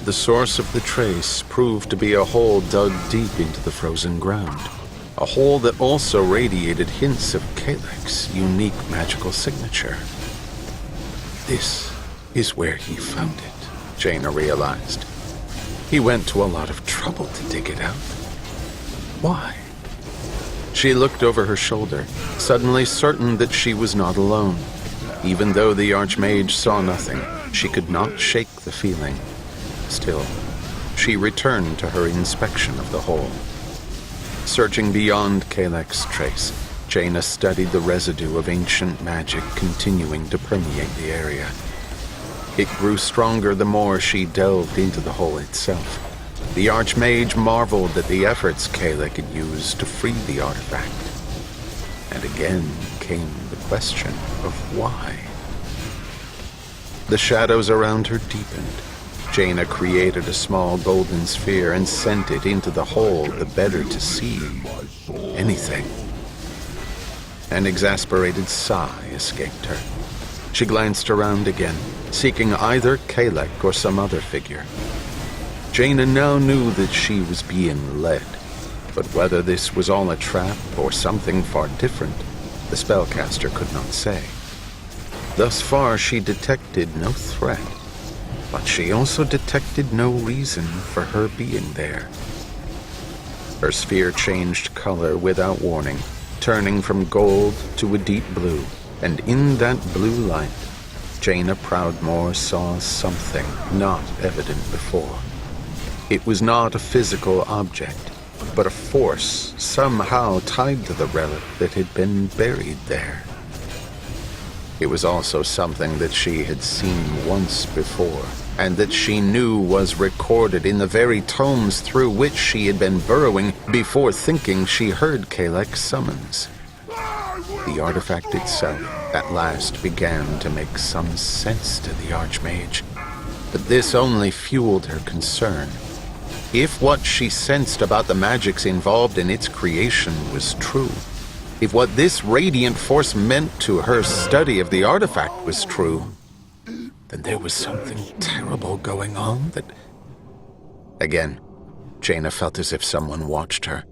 The source of the trace proved to be a hole dug deep into the frozen ground. A hole that also radiated hints of Kalek's unique magical signature. This is where he found it, Jaina realized. He went to a lot of trouble to dig it out. Why? She looked over her shoulder, suddenly certain that she was not alone. Even though the Archmage saw nothing, she could not shake the feeling. Still, she returned to her inspection of the hole. Searching beyond Kalek's trace, Jaina studied the residue of ancient magic continuing to permeate the area. It grew stronger the more she delved into the hole itself. The Archmage marveled at the efforts Kalek had used to free the artifact. And again came the question of why. The shadows around her deepened. Jaina created a small golden sphere and sent it into the hole, the better to see anything. An exasperated sigh escaped her. She glanced around again, seeking either Kalek or some other figure. Jaina now knew that she was being led, but whether this was all a trap or something far different, the spellcaster could not say. Thus far she detected no threat, but she also detected no reason for her being there. Her sphere changed color without warning, turning from gold to a deep blue, and in that blue light, Jaina Proudmoore saw something not evident before. It was not a physical object, but a force somehow tied to the relic that had been buried there. It was also something that she had seen once before, and that she knew was recorded in the very tomes through which she had been burrowing before thinking she heard Kalek's summons. The artifact itself at last began to make some sense to the Archmage, but this only fueled her concern. If what she sensed about the magics involved in its creation was true, if what this radiant force meant to her study of the artifact was true, then there was something terrible going on that... Again, Jaina felt as if someone watched her.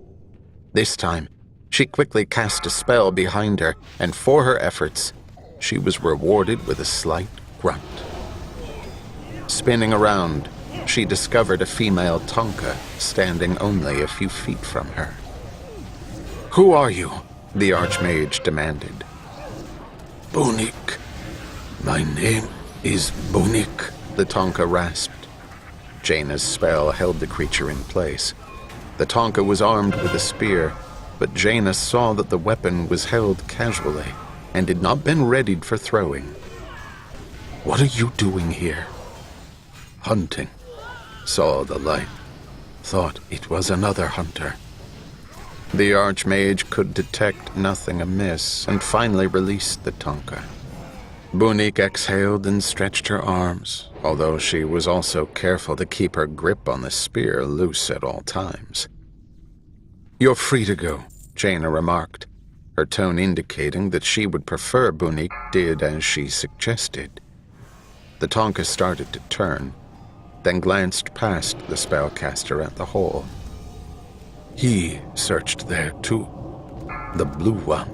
This time, she quickly cast a spell behind her, and for her efforts, she was rewarded with a slight grunt. Spinning around, she discovered a female Tonka standing only a few feet from her. "Who are you?" the Archmage demanded. "Bunik. My name is Bunik," the Tonka rasped. Jaina's spell held the creature in place. The Tonka was armed with a spear, but Jaina saw that the weapon was held casually and had not been readied for throwing. "What are you doing here?" "Hunting. Saw the light. Thought it was another hunter." The Archmage could detect nothing amiss and finally released the Tonka. Bunik exhaled and stretched her arms, although she was also careful to keep her grip on the spear loose at all times. "You're free to go," Jaina remarked, her tone indicating that she would prefer Bunik did as she suggested. The Tonka started to turn, then glanced past the spellcaster at the hole. "He searched there too. The blue one."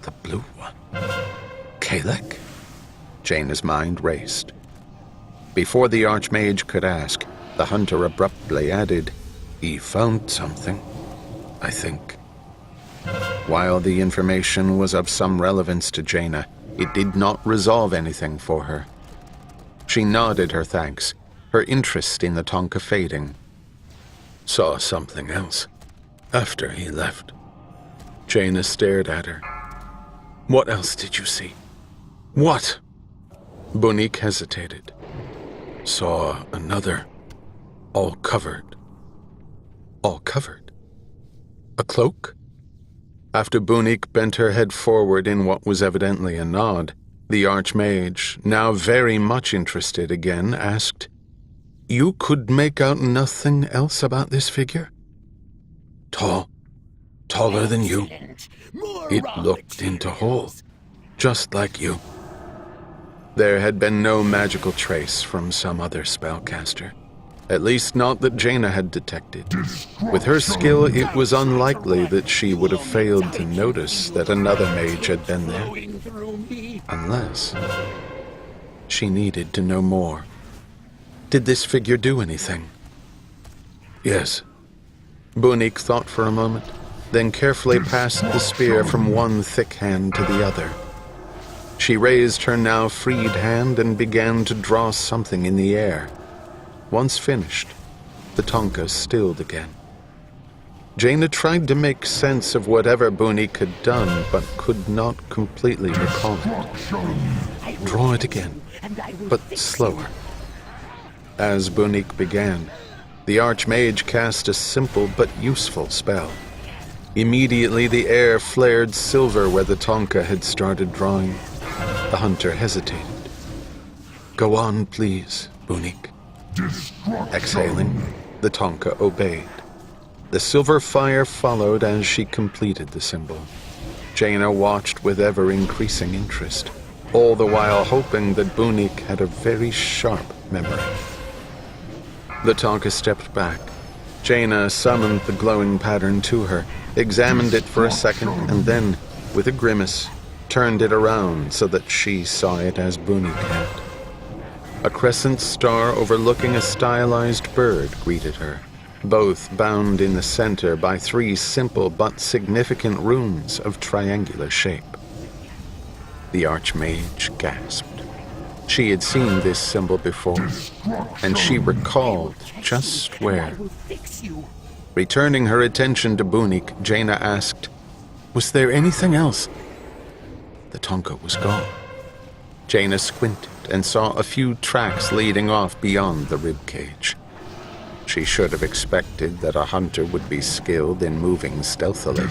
The blue one? Kalek? Jaina's mind raced. Before the Archmage could ask, the hunter abruptly added, "He found something, I think." While the information was of some relevance to Jaina, it did not resolve anything for her. She nodded her thanks, her interest in the Tonka fading. "Saw something else after he left." Jaina stared at her. "What else did you see? What?" Bunik hesitated. "Saw another, all covered." "All covered? A cloak?" After Bunik bent her head forward in what was evidently a nod, the Archmage, now very much interested again, asked, "You could make out nothing else about this figure?" "Tall. Taller than you. It looked into hole, just like you." There had been no magical trace from some other spellcaster. At least not that Jaina had detected. With her skill, it was unlikely that she would have failed to notice that another mage had been there. Unless she needed to know more. Did this figure do anything? Yes. Bunik thought for a moment, then carefully passed the spear from one thick hand to the other. She raised her now freed hand and began to draw something in the air. Once finished, the tonka stilled again. Jaina tried to make sense of whatever Bunik had done, but could not completely recall it. Draw it again, but slower. As Bunik began, the Archmage cast a simple but useful spell. Immediately the air flared silver where the tonka had started drawing. The hunter hesitated. Go on, please, Bunik. Exhaling, the tonka obeyed. The silver fire followed as she completed the symbol. Jaina watched with ever-increasing interest, all the while hoping that Bunik had a very sharp memory. The tonka stepped back. Jaina summoned the glowing pattern to her, examined it for a second, and then, with a grimace, turned it around so that she saw it as Bunik had. A crescent star overlooking a stylized bird greeted her, both bound in the center by 3 simple but significant runes of triangular shape. The Archmage gasped. She had seen this symbol before, and she recalled just where. Returning her attention to Bunik, Jaina asked, "Was there anything else?" The tonka was gone. Jaina squinted and saw a few tracks leading off beyond the ribcage. She should have expected that a hunter would be skilled in moving stealthily.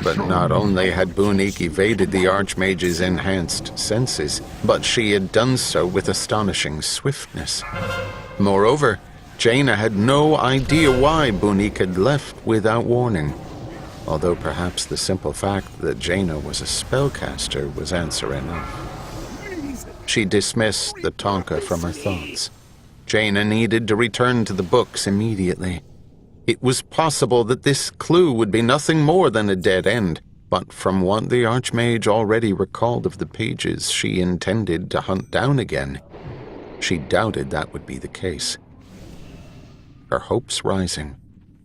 But not only had Bunik evaded the Archmage's enhanced senses, but she had done so with astonishing swiftness. Moreover, Jaina had no idea why Bunik had left without warning, although perhaps the simple fact that Jaina was a spellcaster was answer enough. She dismissed the tonka from her thoughts. Jaina needed to return to the books immediately. It was possible that this clue would be nothing more than a dead end, but from what the Archmage already recalled of the pages she intended to hunt down again, she doubted that would be the case. Her hopes rising,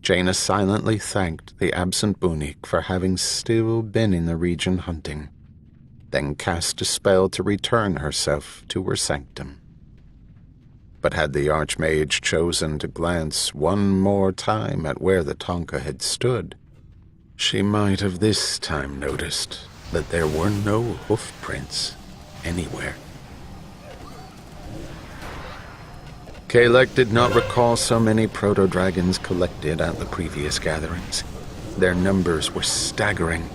Jaina silently thanked the absent Bunik for having still been in the region hunting, then cast a spell to return herself to her sanctum. But had the Archmage chosen to glance one more time at where the tonka had stood, she might have this time noticed that there were no hoof prints anywhere. Kalek did not recall so many proto-dragons collected at the previous gatherings. Their numbers were staggering.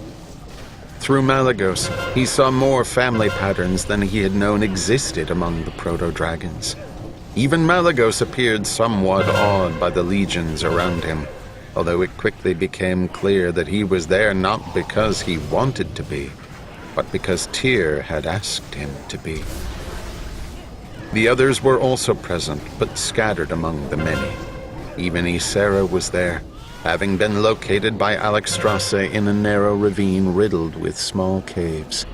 Through Malagos, he saw more family patterns than he had known existed among the proto-dragons. Even Malagos appeared somewhat awed by the legions around him, although it quickly became clear that he was there not because he wanted to be, but because Tyr had asked him to be. The others were also present, but scattered among the many. Even Ysera was there, having been located by Alexstrasza in a narrow ravine riddled with small caves.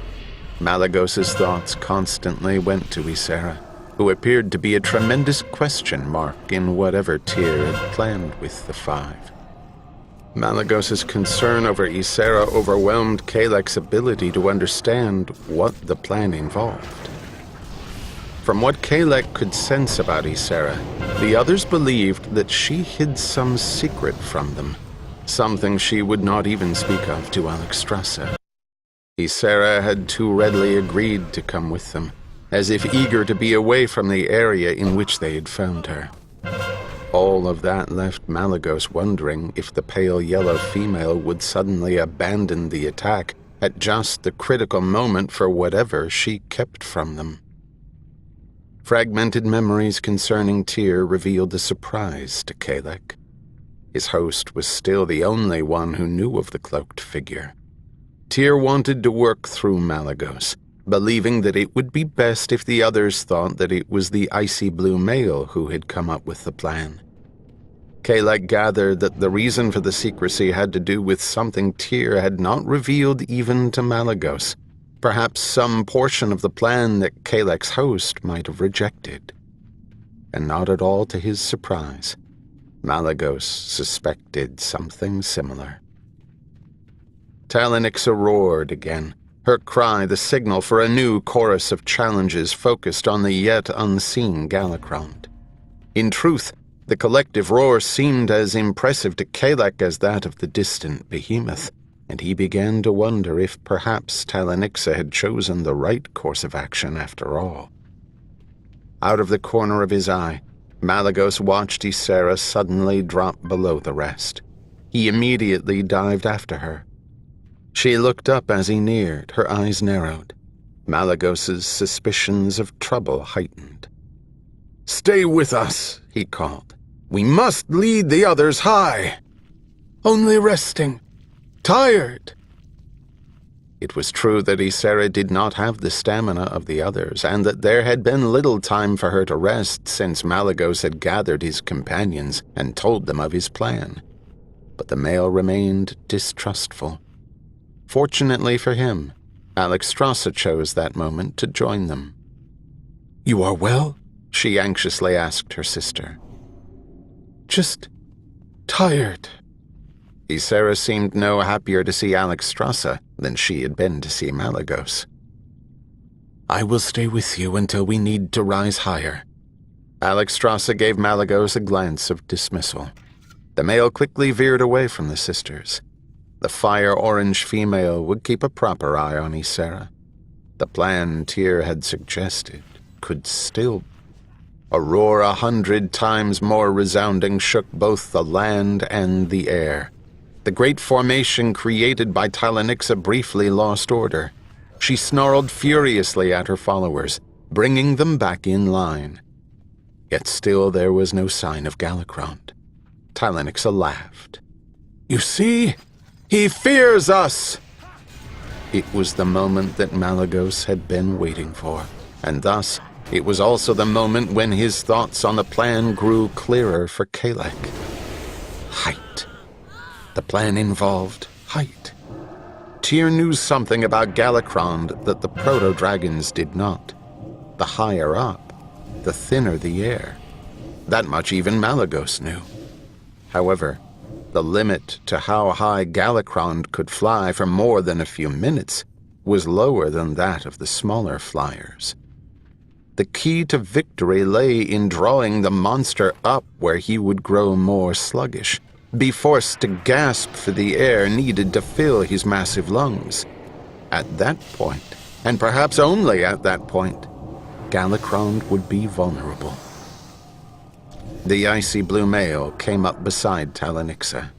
Malagos's thoughts constantly went to Ysera, who appeared to be a tremendous question mark in whatever Tyr had planned with the 5. Malagos's concern over Ysera overwhelmed Kalek's ability to understand what the plan involved. From what Kalek could sense about Ysera, the others believed that she hid some secret from them, something she would not even speak of to Alexstrasza. Ysera had too readily agreed to come with them, as if eager to be away from the area in which they had found her. All of that left Malagos wondering if the pale yellow female would suddenly abandon the attack at just the critical moment for whatever she kept from them. Fragmented memories concerning Tyr revealed a surprise to Kalek. His host was still the only one who knew of the cloaked figure. Tyr wanted to work through Malagos, believing that it would be best if the others thought that it was the icy blue male who had come up with the plan. Kalek gathered that the reason for the secrecy had to do with something Tyr had not revealed even to Malagos, perhaps some portion of the plan that Kalek's host might have rejected. And not at all to his surprise, Malagos suspected something similar. Talanixa roared again, her cry the signal for a new chorus of challenges focused on the yet unseen Galakrond. In truth, the collective roar seemed as impressive to Kalek as that of the distant behemoth, and he began to wonder if perhaps Talanixa had chosen the right course of action after all. Out of the corner of his eye, Malagos watched Ysera suddenly drop below the rest. He immediately dived after her. She looked up as he neared, her eyes narrowed. Malagos's suspicions of trouble heightened. "Stay with us," he called. "We must lead the others high." "Only resting. Tired." It was true that Ysera did not have the stamina of the others, and that there had been little time for her to rest since Malagos had gathered his companions and told them of his plan. But the male remained distrustful. Fortunately for him, Alexstrasza chose that moment to join them. "You are well?" she anxiously asked her sister. "Just tired." Ysera seemed no happier to see Alexstrasza than she had been to see Malagos. "I will stay with you until we need to rise higher." Alexstrasza gave Malagos a glance of dismissal. The male quickly veered away from the sisters. The fire-orange female would keep a proper eye on Ysera. The plan Tyr had suggested could still... A roar 100 times more resounding shook both the land and the air. The great formation created by Talanixa briefly lost order. She snarled furiously at her followers, bringing them back in line. Yet still there was no sign of Galakrond. Talanixa laughed. "You see? He fears us!" It was the moment that Malagos had been waiting for, and thus it was also the moment when his thoughts on the plan grew clearer for Kalek. Height. The plan involved height. Tyr knew something about Galakrond that the proto-dragons did not. The higher up, the thinner the air. That much even Malagos knew. However, the limit to how high Galakrond could fly for more than a few minutes was lower than that of the smaller flyers. The key to victory lay in drawing the monster up where he would grow more sluggish, be forced to gasp for the air needed to fill his massive lungs. At that point, and perhaps only at that point, Galakrond would be vulnerable. The icy blue male came up beside Talanixa.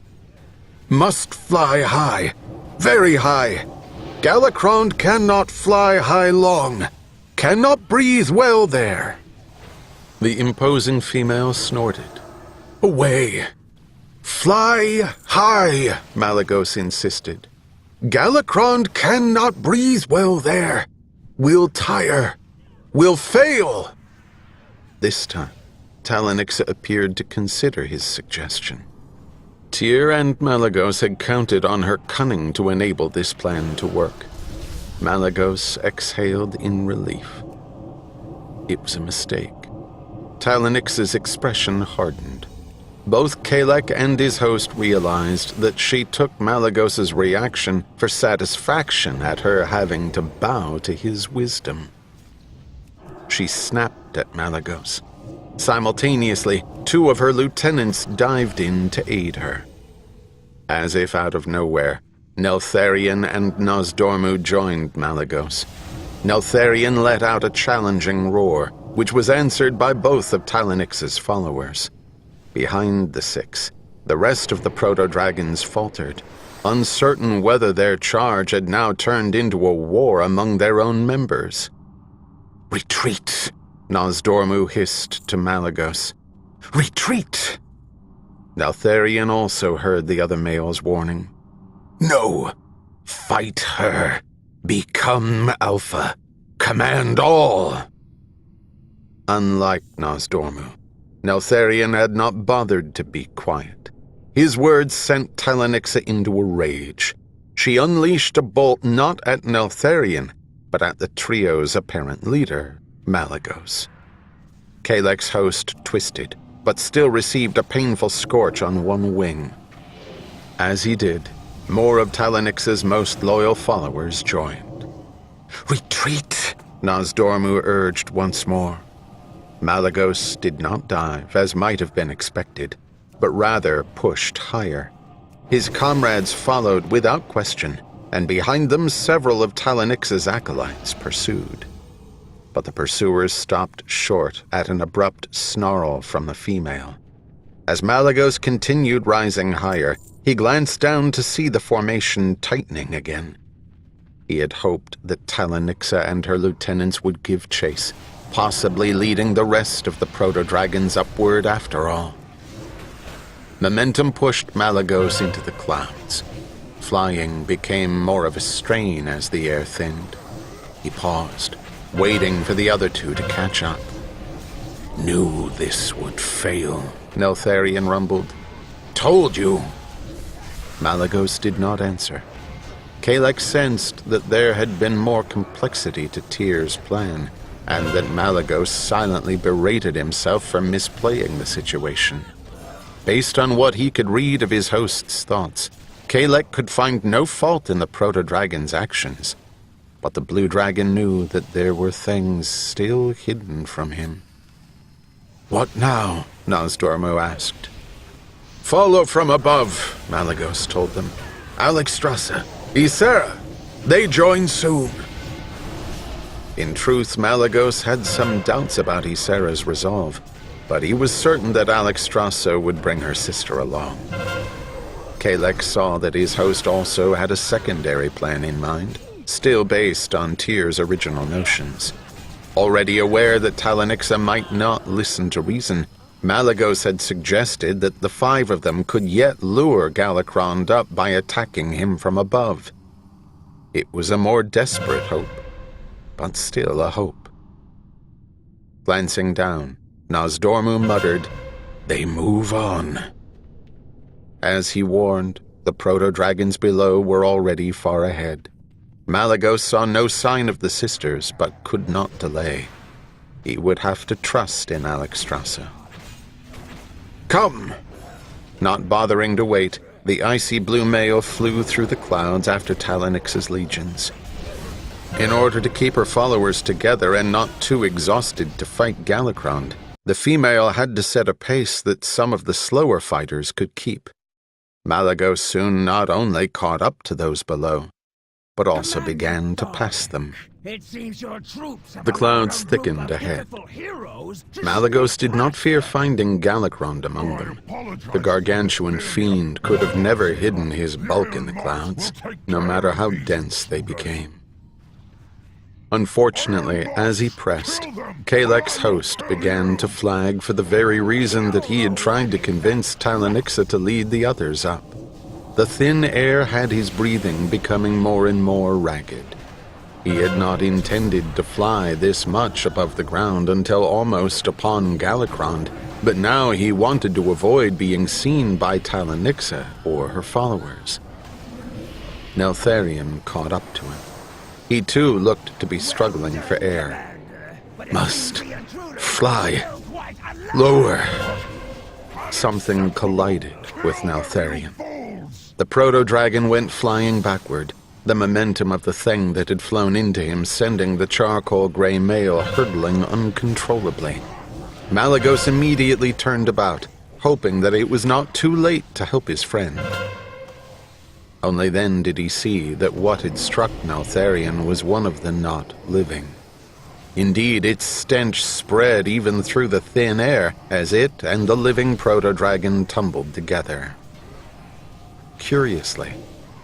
"Must fly high, very high. Galakrond cannot fly high long, cannot breathe well there." The imposing female snorted. "Away. Fly high," Malagos insisted. "Galakrond cannot breathe well there. We'll tire. We'll fail." This time, Talanixa appeared to consider his suggestion. Tyr and Malagos had counted on her cunning to enable this plan to work. Malagos exhaled in relief. It was a mistake. Talanix's expression hardened. Both Kalek and his host realized that she took Malagos's reaction for satisfaction at her having to bow to his wisdom. She snapped at Malagos. Simultaneously, 2 of her lieutenants dived in to aid her. As if out of nowhere, Neltharion and Nosdormu joined Malagos. Neltharion let out a challenging roar, which was answered by both of Talanix's followers. Behind the 6, the rest of the proto-dragons faltered, uncertain whether their charge had now turned into a war among their own members. "Retreat!" Nosdormu hissed to Malagos. "Retreat!" Neltharion also heard the other male's warning. "No! Fight her! Become Alpha! command all." Unlike Nosdormu, Neltharion had not bothered to be quiet. His words sent Talanixa into a rage. She unleashed a bolt not at Neltharion, but at the trio's apparent leader, Malygos. Kalek's host twisted, but still received a painful scorch on one wing. As he did, more of Talanixa's most loyal followers joined. "Retreat," Nosdormu urged once more. Malygos did not dive, as might have been expected, but rather pushed higher. His comrades followed without question, and behind them several of Talanixa's acolytes pursued. But the pursuers stopped short at an abrupt snarl from the female. As Malygos continued rising higher, he glanced down to see the formation tightening again. He had hoped that Talanixa and her lieutenants would give chase, possibly leading the rest of the proto-dragons upward after all. Momentum pushed Malygos into the clouds. Flying became more of a strain as the air thinned. He paused, waiting for the other two to catch up. "Knew this would fail," Neltharion rumbled. "Told you." Malygos did not answer. Kalek sensed that there had been more complexity to Tyr's plan, and that Malygos silently berated himself for misplaying the situation. Based on what he could read of his host's thoughts, Kalek could find no fault in the proto-dragon's actions, but the blue dragon knew that there were things still hidden from him. "What now?" Nosdormu asked. "Follow from above," Malygos told them. "Alexstrasza, Ysera, they join soon." In truth, Malygos had some doubts about Ysera's resolve, but he was certain that Alexstrasza would bring her sister along. Kalek saw that his host also had a secondary plan in mind, still based on Tyr's original notions. Already aware that Talanixa might not listen to reason, Malygos had suggested that the five of them could yet lure Galakrond up by attacking him from above. It was a more desperate hope, but still a hope. Glancing down, Nosdormu muttered, "They move on." As he warned, the proto-dragons below were already far ahead. Malygos saw no sign of the sisters, but could not delay. He would have to trust in Alexstrasza. "Come!" Not bothering to wait, the icy blue male flew through the clouds after Talanixa's legions. In order to keep her followers together and not too exhausted to fight Galakrond, the female had to set a pace that some of the slower fighters could keep. Malygos soon not only caught up to those below, but also began to pass them. The clouds thickened ahead. Malygos did not fear finding Galakrond among them. The gargantuan fiend could have never hidden his bulk in the clouds, no matter how dense they became. Unfortunately, as he pressed, Kalek's host began to flag for the very reason that he had tried to convince Talanixa to lead the others up. The thin air had his breathing becoming more and more ragged. He had not intended to fly this much above the ground until almost upon Galakrond, but now he wanted to avoid being seen by Talanixa or her followers. Neltharion caught up to him. He too looked to be struggling for air. "Must fly lower." Something collided with Neltharion. The proto-dragon went flying backward, the momentum of the thing that had flown into him sending the charcoal-gray male hurtling uncontrollably. Malygos immediately turned about, hoping that it was not too late to help his friend. Only then did he see that what had struck Neltharion was one of the not living. Indeed, its stench spread even through the thin air as it and the living proto-dragon tumbled together. Curiously,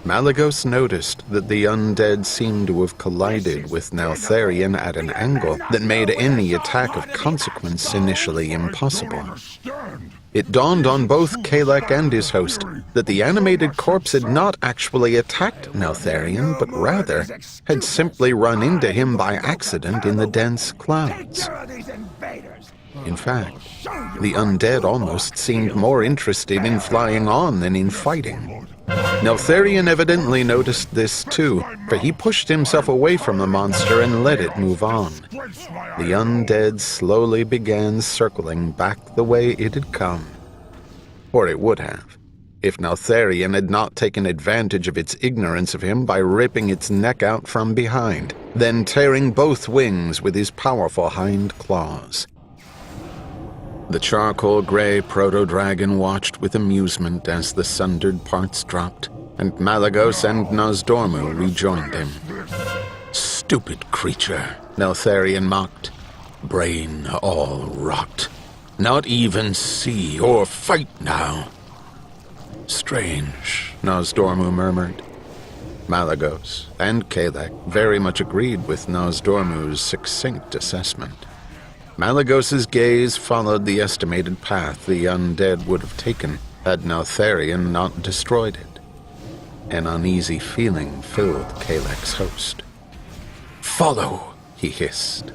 Malygos noticed that the undead seemed to have collided with Neltharion at an angle that made any attack of consequence initially impossible. It dawned on both Kalek and his host that the animated corpse had not actually attacked Neltharion, but rather had simply run into him by accident in the dense clouds. In fact, the undead almost seemed more interested in flying on than in fighting. Neltharion evidently noticed this too, for he pushed himself away from the monster and let it move on. The undead slowly began circling back the way it had come. Or it would have, if Neltharion had not taken advantage of its ignorance of him by ripping its neck out from behind, then tearing both wings with his powerful hind claws. The charcoal gray proto-dragon watched with amusement as the sundered parts dropped, and Malygos and Nosdormu rejoined him. "Stupid creature," Neltharion mocked. "Brain all rot. Not even see or fight now." "Strange," Nosdormu murmured. Malygos and Kalek very much agreed with Nosdormu's succinct assessment. Malygos's gaze followed the estimated path the undead would have taken had Neltharion not destroyed it. An uneasy feeling filled Kalek's host. "Follow," he hissed.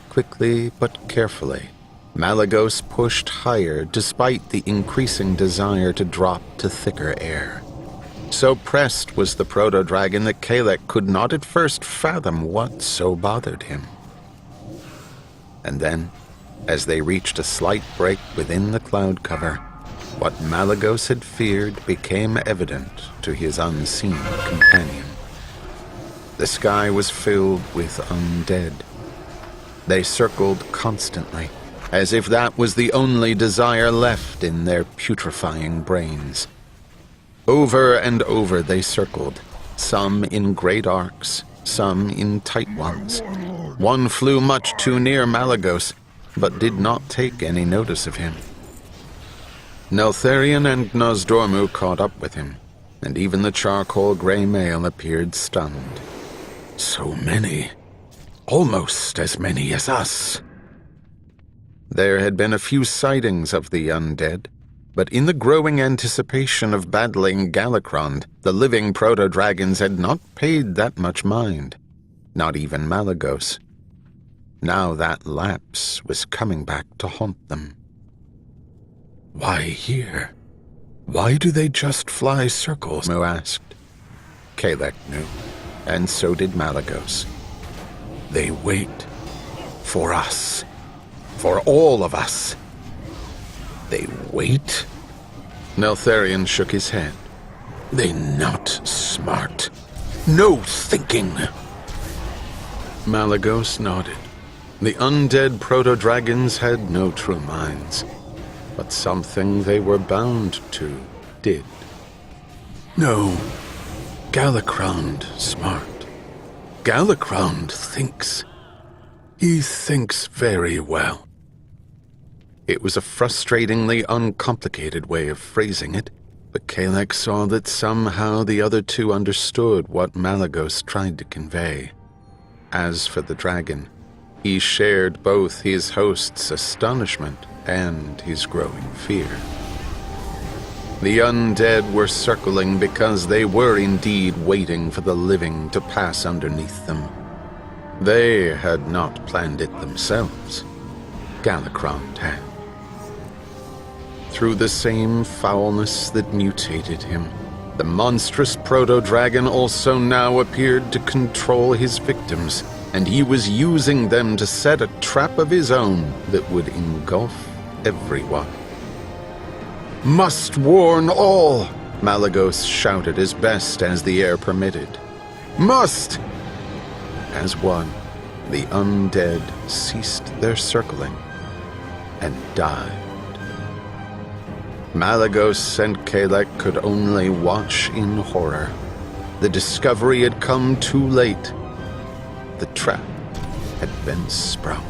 Quickly but carefully, Malygos pushed higher despite the increasing desire to drop to thicker air. So pressed was the proto-dragon that Kalek could not at first fathom what so bothered him. And then, as they reached a slight break within the cloud cover, what Malygos had feared became evident to his unseen companion. The sky was filled with undead. They circled constantly, as if that was the only desire left in their putrefying brains. Over and over they circled, some in great arcs, some in tight ones. One flew much too near Malygos, but did not take any notice of him. Neltharion and Nosdormu caught up with him, and even the charcoal gray male appeared stunned. "So many. Almost as many as us." There had been a few sightings of the undead, but in the growing anticipation of battling Galakrond, the living proto-dragons had not paid that much mind. Not even Malygos. Now that lapse was coming back to haunt them. "Why here? Why do they just fly circles?" Mu asked. Kalek knew, and so did Malygos. "They wait. For us. For all of us. They wait?" Neltharion shook his head. "They not smart. No thinking." Malygos nodded. The undead proto-dragons had no true minds, but something they were bound to did. "No, Galakrond smart. Galakrond thinks. He thinks very well." It was a frustratingly uncomplicated way of phrasing it, but Kalek saw that somehow the other two understood what Malygos tried to convey. As for the dragon, he shared both his host's astonishment and his growing fear. The undead were circling because they were indeed waiting for the living to pass underneath them. They had not planned it themselves. Galakrond had. Through the same foulness that mutated him, the monstrous proto-dragon also now appeared to control his victims, and he was using them to set a trap of his own that would engulf everyone. "Must warn all!" Malygos shouted as best as the air permitted. "Must!" As one, the undead ceased their circling and died. Malygos and Kalek could only watch in horror. The discovery had come too late. The trap had been sprung.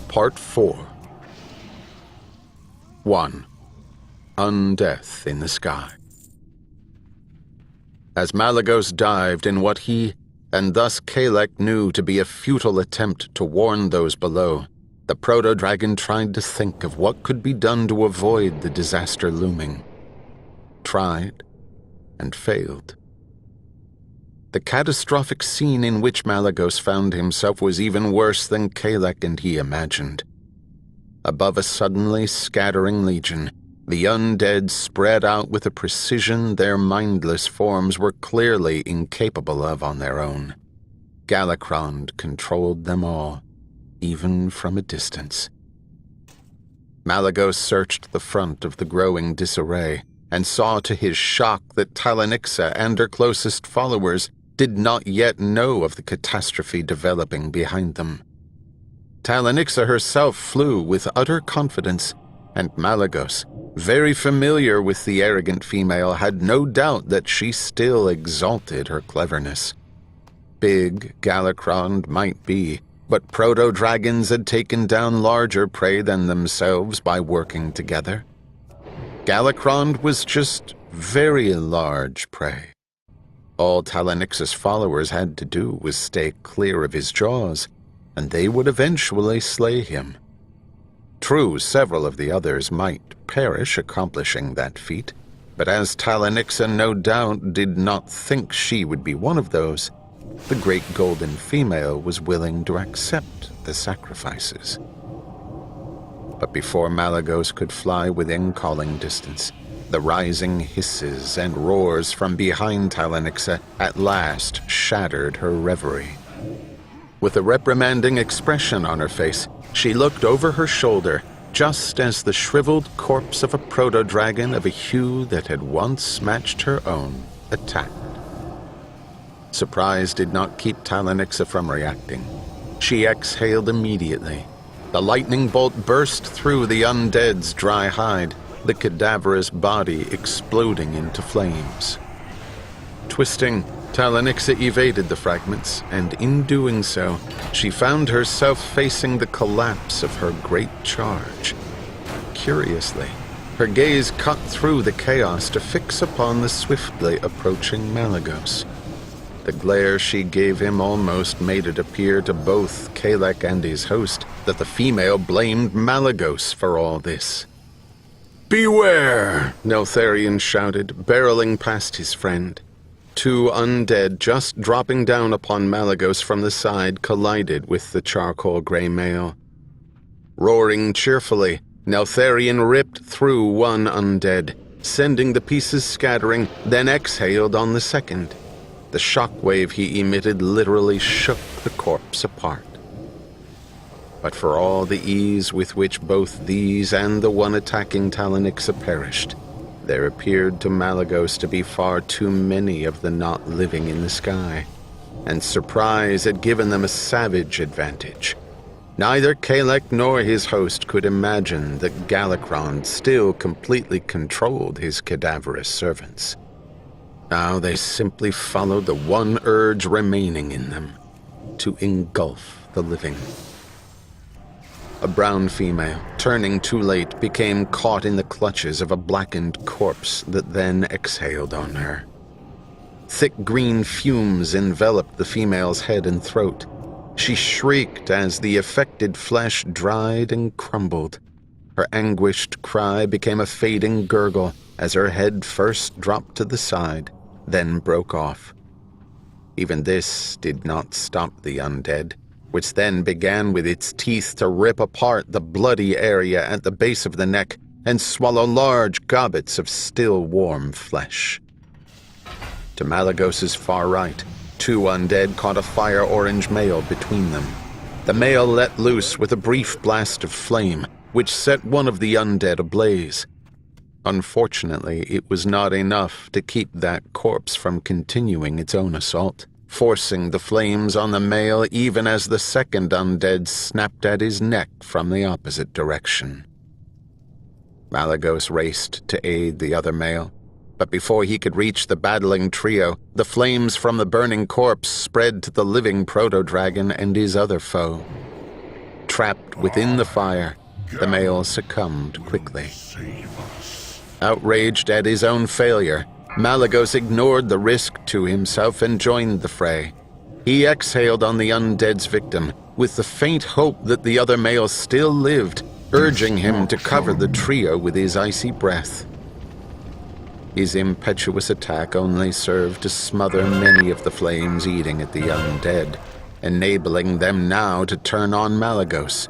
Part 4. 1. Undeath in the Sky. As Malagos dived in what he, and thus Kalek, knew to be a futile attempt to warn those below, the proto-dragon tried to think of what could be done to avoid the disaster looming. Tried, and failed. The catastrophic scene in which Malagos found himself was even worse than Kalek and he imagined. Above a suddenly scattering legion, the undead spread out with a precision their mindless forms were clearly incapable of on their own. Galakrond controlled them all, even from a distance. Malagos searched the front of the growing disarray and saw to his shock that Talanixa and her closest followers did not yet know of the catastrophe developing behind them. Talanixa herself flew with utter confidence, and Malagos, very familiar with the arrogant female, had no doubt that she still exalted her cleverness. Big Galakrond might be, but proto-dragons had taken down larger prey than themselves by working together. Galakrond was just very large prey. All Talanix's followers had to do was stay clear of his jaws, and they would eventually slay him. True, several of the others might perish accomplishing that feat, but as Talanixa no doubt did not think she would be one of those, the great golden female was willing to accept the sacrifices. But before Malagos could fly within calling distance, the rising hisses and roars from behind Talanixa at last shattered her reverie. With a reprimanding expression on her face, she looked over her shoulder just as the shriveled corpse of a proto-dragon of a hue that had once matched her own attacked. Surprise did not keep Talanixa from reacting. She exhaled immediately. The lightning bolt burst through the undead's dry hide, the cadaverous body exploding into flames. Twisting, Talanixa evaded the fragments, and in doing so, she found herself facing the collapse of her great charge. Curiously, her gaze cut through the chaos to fix upon the swiftly approaching Malagos. The glare she gave him almost made it appear to both Kalek and his host that the female blamed Malagos for all this. "Beware!" Neltharion shouted, barreling past his friend. Two undead just dropping down upon Malagos from the side collided with the charcoal gray male. Roaring cheerfully, Neltharion ripped through one undead, sending the pieces scattering, then exhaled on the second. The shockwave he emitted literally shook the corpse apart. But for all the ease with which both these and the one attacking Talanixa perished, there appeared to Malagos to be far too many of the not living in the sky, and surprise had given them a savage advantage. Neither Kalek nor his host could imagine that Galakrond still completely controlled his cadaverous servants. Now they simply followed the one urge remaining in them, to engulf the living. A brown female, turning too late, became caught in the clutches of a blackened corpse that then exhaled on her. Thick green fumes enveloped the female's head and throat. She shrieked as the affected flesh dried and crumbled. Her anguished cry became a fading gurgle as her head first dropped to the side, then broke off. Even this did not stop the undead, which then began with its teeth to rip apart the bloody area at the base of the neck and swallow large gobbets of still warm flesh. To Malagos's far right, two undead caught a fire-orange male between them. The male let loose with a brief blast of flame, which set one of the undead ablaze. Unfortunately, it was not enough to keep that corpse from continuing its own assault, forcing the flames on the male even as the second undead snapped at his neck from the opposite direction. Malagos raced to aid the other male, but before he could reach the battling trio, the flames from the burning corpse spread to the living proto-dragon and his other foe. Trapped within the fire, the male succumbed quickly. Outraged at his own failure, Malagos ignored the risk to himself and joined the fray. He exhaled on the undead's victim, with the faint hope that the other male still lived, urging him to cover the trio with his icy breath. His impetuous attack only served to smother many of the flames eating at the undead, enabling them now to turn on Malagos.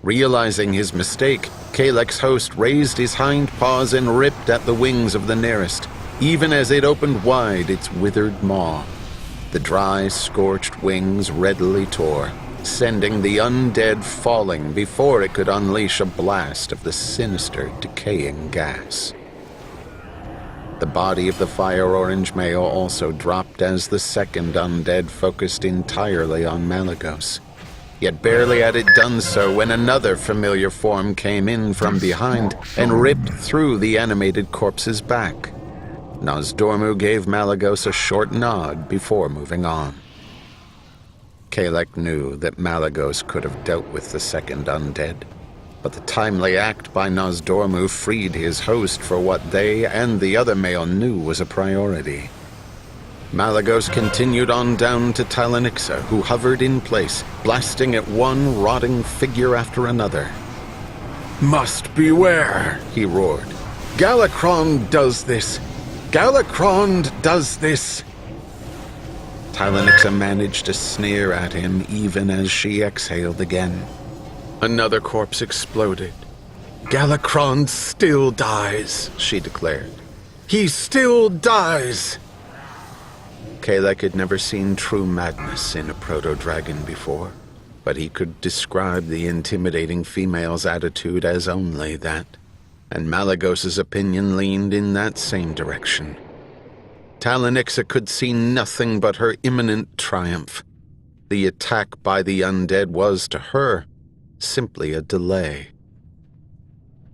Realizing his mistake, Kalek's host raised his hind paws and ripped at the wings of the nearest, even as it opened wide its withered maw. The dry, scorched wings readily tore, sending the undead falling before it could unleash a blast of the sinister, decaying gas. The body of the fire-orange male also dropped as the second undead focused entirely on Malagos. Yet barely had it done so when another familiar form came in from behind and ripped through the animated corpse's back. Nozdormu gave Malagos a short nod before moving on. Kalek knew that Malagos could have dealt with the second undead, but the timely act by Nozdormu freed his host for what they and the other male knew was a priority. Malagos continued on down to Talanixa, who hovered in place, blasting at one rotting figure after another. "Must beware," he roared. "Galakrond does this! Galakrond does this!" Talanixa managed to sneer at him even as she exhaled again. Another corpse exploded. "Galakrond still dies," she declared. "He still dies!" Kalek had never seen true madness in a proto-dragon before, but he could describe the intimidating female's attitude as only that, and Malagos's opinion leaned in that same direction. Talanixa could see nothing but her imminent triumph. The attack by the undead was, to her, simply a delay.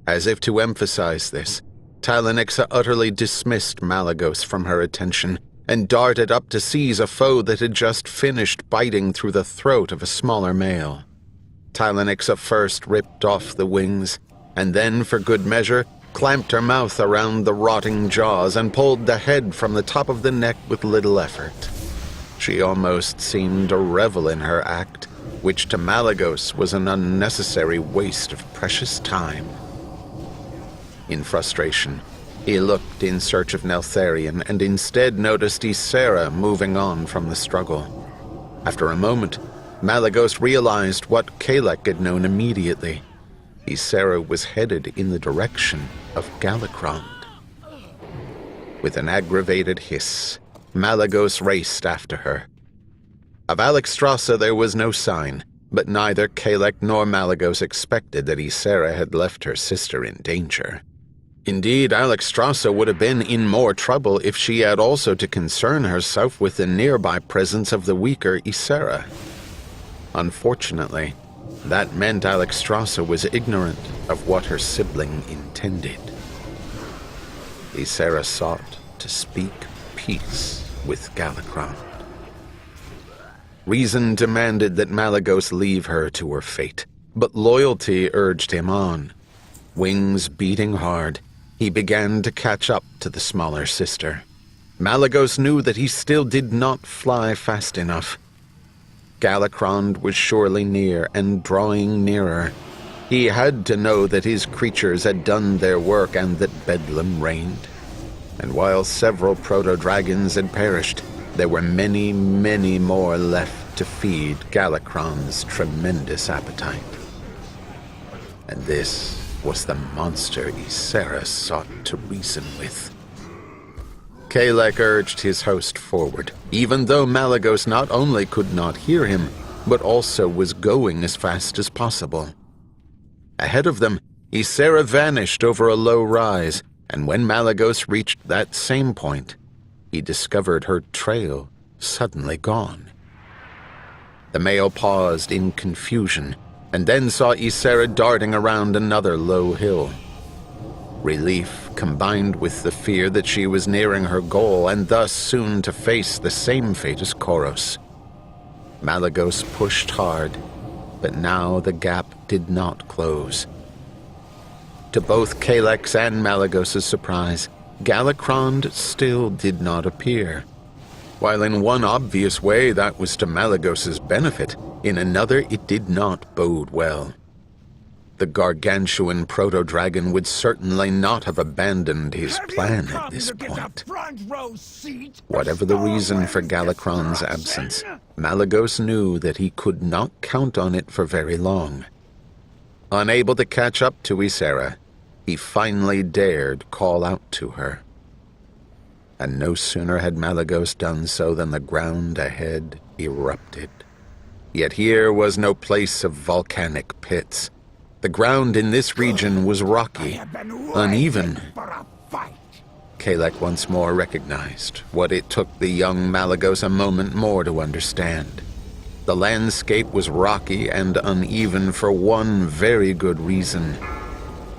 As if to emphasize this, Talanixa utterly dismissed Malagos from her attention and darted up to seize a foe that had just finished biting through the throat of a smaller male. Talanixa first ripped off the wings, and then, for good measure, clamped her mouth around the rotting jaws and pulled the head from the top of the neck with little effort. She almost seemed to revel in her act, which to Malagos was an unnecessary waste of precious time. In frustration, he looked in search of Neltharion and instead noticed Ysera moving on from the struggle. After a moment, Malagos realized what Kalek had known immediately. Ysera was headed in the direction of Galakrond. With an aggravated hiss, Malagos raced after her. Of Alexstrasza there was no sign, but neither Kalek nor Malagos expected that Ysera had left her sister in danger. Indeed, Alexstrasza would have been in more trouble if she had also to concern herself with the nearby presence of the weaker Ysera. Unfortunately, that meant Alexstrasza was ignorant of what her sibling intended. Ysera sought to speak peace with Galakrond. Reason demanded that Malagos leave her to her fate, but loyalty urged him on. Wings beating hard, he began to catch up to the smaller sister. Malagos knew that he still did not fly fast enough. Galakrond was surely near and drawing nearer. He had to know that his creatures had done their work and that Bedlam reigned. And while several proto-dragons had perished, there were many, many more left to feed Galakrond's tremendous appetite. And this was the monster Ysera sought to reason with. Kalek urged his host forward, even though Malagos not only could not hear him, but also was going as fast as possible. Ahead of them, Ysera vanished over a low rise, and when Malagos reached that same point, he discovered her trail suddenly gone. The male paused in confusion, and then saw Ysera darting around another low hill. Relief combined with the fear that she was nearing her goal and thus soon to face the same fate as Koros. Malagos pushed hard, but now the gap did not close. To both Kalek's and Malagos's surprise, Galacrond still did not appear. While in one obvious way that was to Malygos's benefit, in another it did not bode well. The gargantuan proto-dragon would certainly not have abandoned his plan at this point. Whatever the reason for Galacron's absence, Malygos knew that he could not count on it for very long. Unable to catch up to Ysera, he finally dared call out to her. And no sooner had Malygos done so than the ground ahead erupted. Yet here was no place of volcanic pits. The ground in this region was rocky, uneven. Kalek once more recognized what it took the young Malygos a moment more to understand. The landscape was rocky and uneven for one very good reason.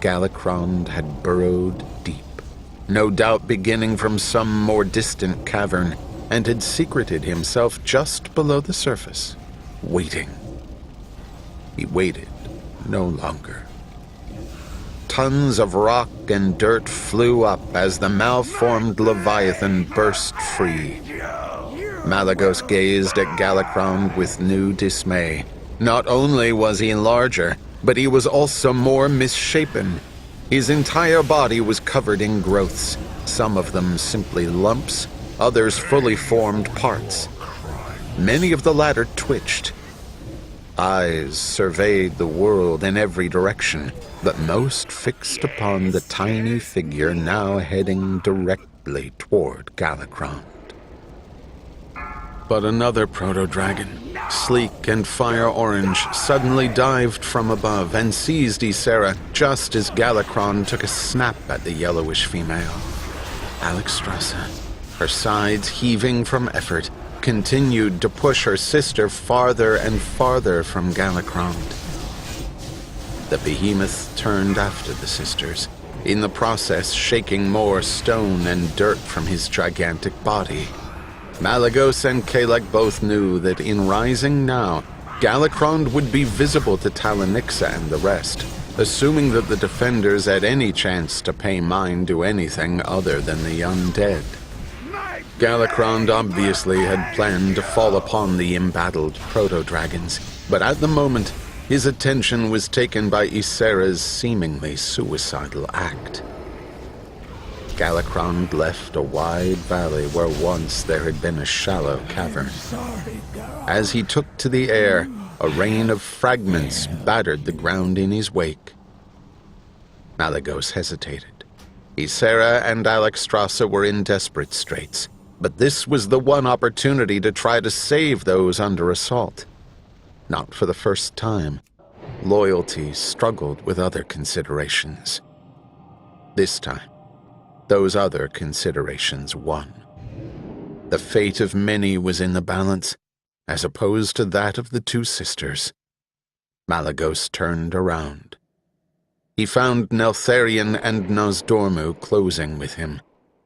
Galacrond had burrowed deep, no doubt beginning from some more distant cavern, and had secreted himself just below the surface, waiting. He waited no longer. Tons of rock and dirt flew up as the malformed Leviathan burst free. Malygos gazed at Galacrond with new dismay. Not only was he larger, but he was also more misshapen. His entire body was covered in growths, some of them simply lumps, others fully formed parts. Many of the latter twitched. Eyes surveyed the world in every direction, but most fixed upon the tiny figure now heading directly toward Galacrond. But another proto-dragon, sleek and fire-orange, suddenly dived from above and seized Ysera just as Galacrond took a snap at the yellowish female. Alexstrasza, her sides heaving from effort, continued to push her sister farther and farther from Galacrond. The behemoth turned after the sisters, in the process shaking more stone and dirt from his gigantic body. Malygos and Kalek both knew that in rising now, Galacrond would be visible to Talanixa and the rest, assuming that the defenders had any chance to pay mind to anything other than the undead. Galacrond obviously had planned to fall upon the embattled proto-dragons, but at the moment, his attention was taken by Ysera's seemingly suicidal act. Galacrond left a wide valley where once there had been a shallow cavern. As he took to the air, a rain of fragments battered the ground in his wake. Malygos hesitated. Ysera and Alexstrasza were in desperate straits, but this was the one opportunity to try to save those under assault. Not for the first time, loyalty struggled with other considerations. This time, those other considerations won. The fate of many was in the balance, as opposed to that of the two sisters. Malygos turned around. He found Neltharion and Nosdormu closing with him.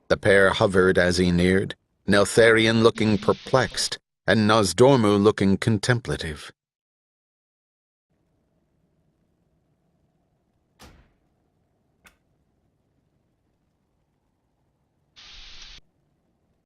The pair hovered as he neared, Neltharion looking perplexed, and Nosdormu looking contemplative.